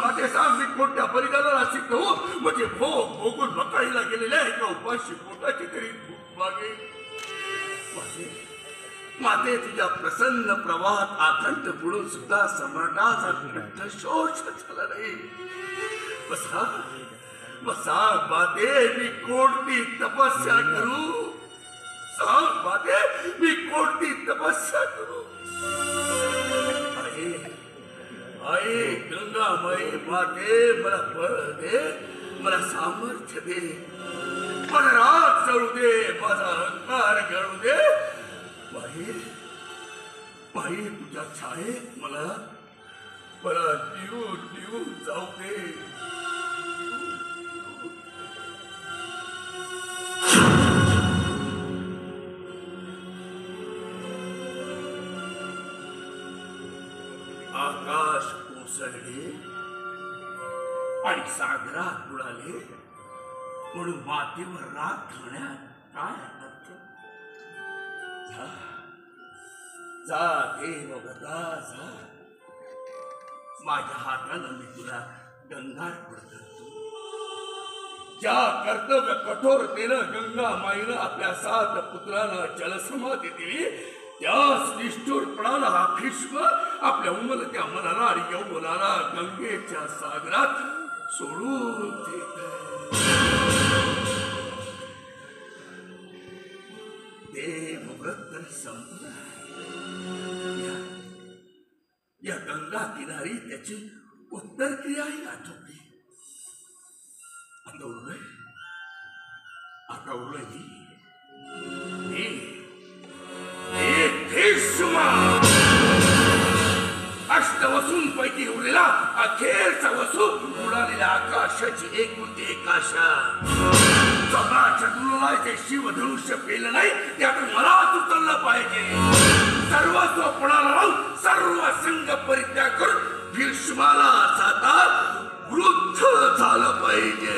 माते सांग मी कोणत्या परिणामाला शिकतो म्हणजे भोग भोगून मकाईला गेलेल्या एका उपाशी पोटाची तरी भूक मागे. माते तुझ्या प्रसन्न प्रवाहात आकंठ बुडून सुद्धा सम्राटाचा कंठशोष झाला नाही. बसा बसा माते मी कोणती तपस्या करू. सांग माते मी कोणती तपस्या करू. आई गंगामाई माते मला बळ दे, मला सामर्थ्य दे, मला राग जळू दे, माझा अहंकार गळू दे. माई तुझ्या छायेत मला मला निवून निवून जाऊ दे. आकाश कोसळले आणि सागरात बुडाले म्हणून मातीवर राग खाण्यात काय अर्थ. जा देवगता जा. माझ्या हातानं मी तुला गंगार्पण करतो. ज्या कर्तव्य कठोरतेनं गंगा माईनं आपल्या 7 पुत्रांना जलसमाधी दिली त्याच निष्ठुरपणानं हा भीष्म आपल्या उमलत्या मनाला आणि यौवनाला गंगेच्या सागरात सोडून देत. देवव्रत संपला. या गंगा किनारी त्याची उत्तर क्रियाही आटोपली. आता उरलं भीष्म अष्टवसूंपैकी उरलेला अखेरचा वसू उडालेल्या आकाशाची एकुलती एक आशा. स्वतःच्या दुर्लाचे शिवधनुष्य पेलं नाही त्यातून मलाच उचललं पाहिजे. सर्वस्व पणाला लावून सर्व संघ परित्याग करून भीष्माला आता वृद्ध झालं पाहिजे.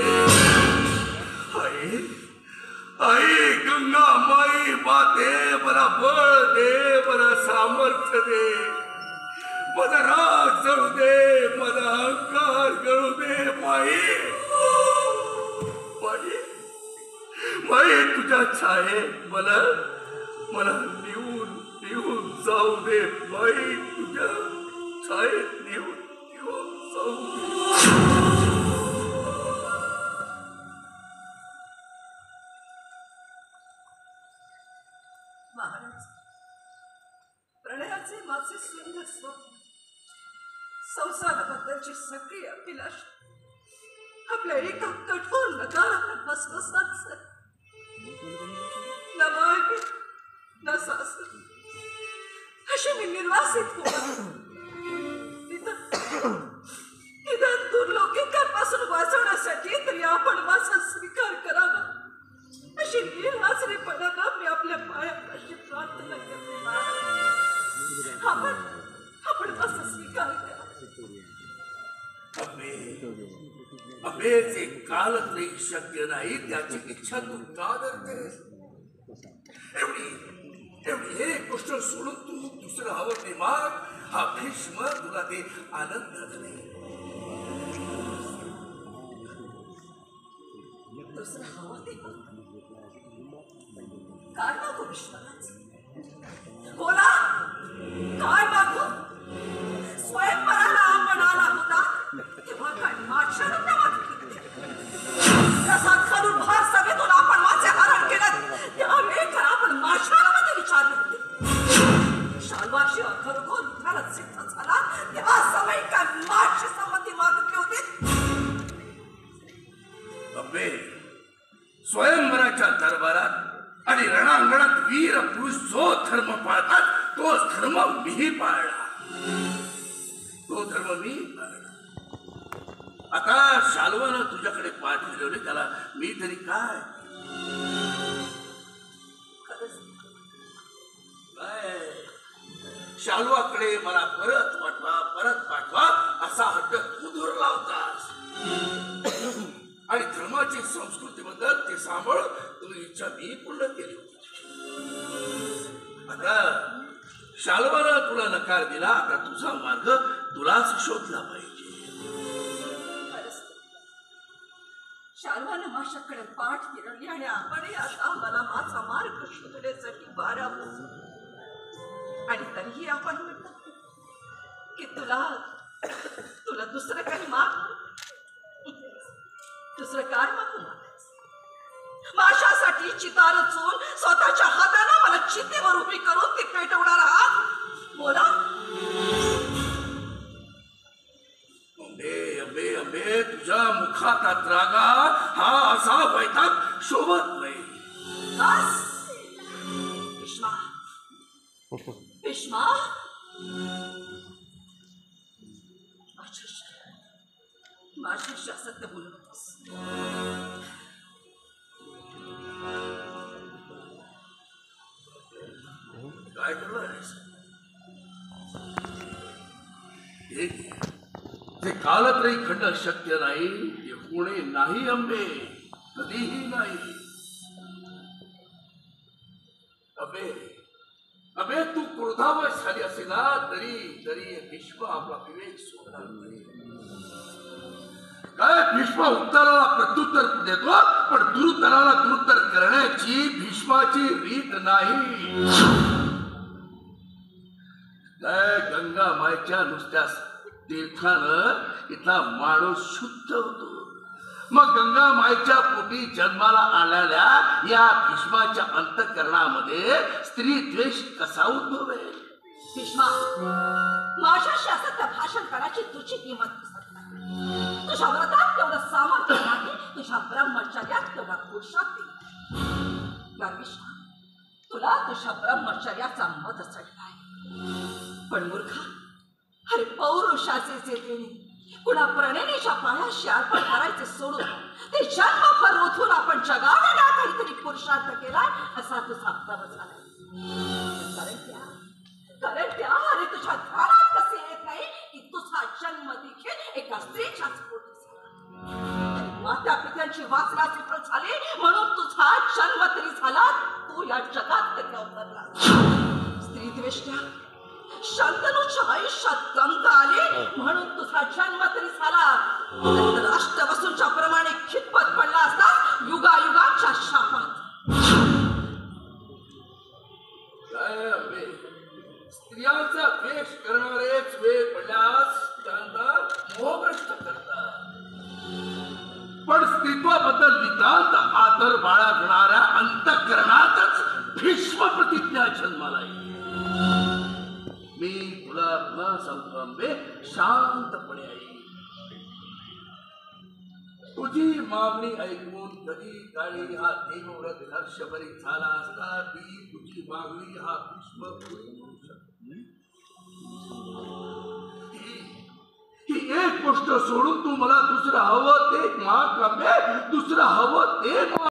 आई गंगा माई माते मला बळ दे, मला सामर्थ्य दे, मला राग जळू दे, मला अहंकार गळू दे. माई माई तुझ्या छायेत मला मला निवून निवून जाऊ दे. माई तुझ्या छायेत निवून निवून जाऊ दे. महाराज प्रणयाचे माझे सुंदर स्वप्न संसाराबद्दलची सगळी अभिलाषा आपल्या एका कठोर नकारात्मक भस्मसात न माय न सासू अशी मी निर्वासित निदान दुर्लौकिकांपासून वाचवण्यासाठी तरी आपण माझा स्वीकार करावा अशी निराश्रीपणानं मी आपल्या पायापाशी प्रार्थना करते. आपण माझा स्वीकार करा. अबेचे कालत्रयी शक्य नाही त्याची इच्छा तू का करतेस. एवढी एक गोष्ट सोडून तू दुसरं हवं ते माग. हा भीष्म तुला ते आनंद झाले. दुसरं हवं ते काय मागू विश्वनाथ. बोला काय मागू. स्वयंवराला आपण आला होता तेव्हा काय माशानं मागितले. प्रसाद खालून भार सभेतून आपण माझे हरण केलं त्यावेळी आपण माशानामध्ये विचारले होते. शालवाशी खरोखर उठायला सिद्ध झाला तेव्हा समय काय माशी संमती मागितली होती. अबे स्वयंवराच्या दरबारात आणि रणांगणात वीर पुरुष जो धर्म पाळतात तोच धर्म मीही पाळला. तो धर्म मी पाळला. आता शाल्वानं तुझ्याकडे पाठ फिरवले त्याला मी तरी काय. शाल्वाकडे मला परत पाठवा असा हट्ट तू धरला होतास. आणि धर्माची संस्कृतीबद्दल ते सांभाळ तुझी इच्छा मी पूर्ण केली होती. आता शाल्वानं तुला नकार दिला. आता तुझा मार्ग तुलाच शोधला पाहिजे. शार्वानं माझ्याकडे पाठ फिरवली आणि आपणही आता मला माझा मार्ग शोधण्यासाठी भारावून आणि तरीही आपण म्हणतात की तुला दुसरं काही माग दुसरं काय मागू माझ्यासाठी चिता रचून स्वतःच्या हाताने मला चितेवर उभी करून ती पेटवणारा हात बोला. अंबे अंबे अंबे तुझ्या मुखात त्रागा हा असा वैताग शोभत नाही. बस भीष्मा भीष्मा माझ्याशी असत्य बोलू नकोस. काय करणार आहेस? जे कालत्रयी खंड शक्य नाही ते होणे नाही अंबे, कधीही नाही. अबे अबे तू क्रोधावश झाली असेल ना तरी भीष्म आपला विवेक सोडणार नाही. काय भीष्म उत्तराला प्रत्युत्तर देतो पण दुरुत्तराला दुरुत्तर करण्याची भीष्माची रीत नाही. काय गंगा मायच्या नुसत्या तीर्थानं इथला माणूस शुद्ध होतो. मग गंगा मायच्या पोटी जन्माला आलेल्या या भीष्माच्या अंतःकरणामध्ये स्त्री द्वेष कसा उद्भवेल? भीष्मा माझ्याशी असत्य भाषण करायची तुझी किंमत दिसत नाही. तुझ्या व्रतात तेवढं सामर्थ्य नाही, तुझ्या ब्रह्मचर्यात तेवढा पुरुषार्थ नाही. भीष्मा तुला तुझ्या ब्रह्मचर्याचा मत चढलाय पण मूर्खा अरे पौरुषाचे जे देणे कुणा प्रणयनीच्या पायाशी अर्पण करायचे सोडून ते जन्मभर उठून आपण जगाला काहीतरी पुरुषार्थ केलाय असा तुझा भ्रम झाला. कारण त्या अरे तुझ्या ध्यानात कसे येत नाही की तुझा जन्म देखील एका स्त्रीच्याच पोटी झाला. माता पित्यांची वासना सुफल झाली म्हणून तुझा जन्म तरी झाला, तू या जगात तरी अवतरला. स्त्री द्वेष्ट्या शांतनूच्या आयुष्यात गंगा आली म्हणून तुझा जन्म तरी झाला. राष्ट्रवसूंच्या प्रमाणे खितपत पडला असता युगायुगांच्या शापात. स्त्रियांचा द्वेष करणारेच वेळ पडल्यास त्यांना मोहभ्रष्ट करतात. पण स्त्रीत्वाबद्दल नितांत आदर बाळगणाऱ्या अंतःकरणातच भीष्म प्रतिज्ञा जन्माला येईल. मी तुला पुन्हा सांगतो अंबे, शांतपणे ऐक. तुझी मागणी ऐकून कधी काळी हा देवव्रत हर्षभरीत झाला असता ती तुझी मागणी हा भीष्म करू शकत नाही. ही एक गोष्ट सोडून तू मला दुसरं हवं ते माग अंबे, दुसरं हवं ते माग.